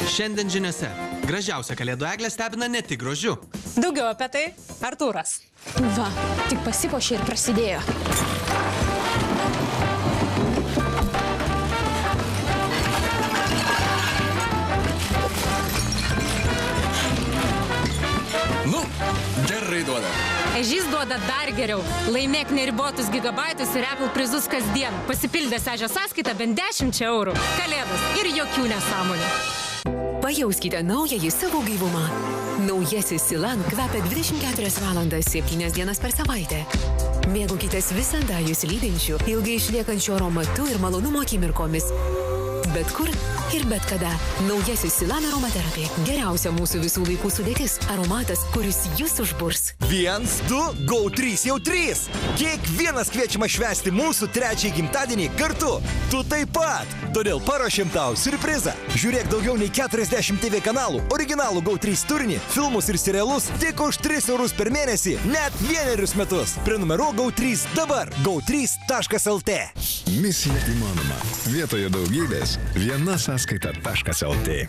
Šiandien žiniose. Gražiausia kalėdų eglė stebina ne tik grožiu. Daugiau apie tai Artūras. Va, tik pasipuošė ir prasidėjo. Nu, gerai duoda. Ežys duoda dar geriau. Laimėk neribotus gigabaitus ir Apple prizus kasdien. Pasipildęs ežio sąskaitą bent 10 eurų. Kalėdos ir jokių nesąmonių. Pajauskite naująjį savo gyvumą. Naujasis Silan kvepia 24 valandas 7 dienas per savaitę. Mėgaukitės visada jūs lydinčių, ilgai išliekančių aromatu ir malonumo akimirkomis. Bet kur ir bet kada. Naujasis Silan aromaterapija. Geriausia mūsų visų laikų sudėtis. Aromatas, kuris jūs užburs. 1, 2, GO3 jau 3. Kiekvienas kviečiama švęsti mūsų 3 gimtadienį kartu. Tu taip pat. Todėl paruošėm tau siurprizą. Žiūrėk daugiau nei 40 TV kanalų, originalų GO3 turinį, filmus ir serialus tik už 3 eurus per mėnesį, net 1 metus. Prenumeruok GO3 dabar. go3.lt. Misija įmanoma. Vietoje daugybės viena sąskaita.lt.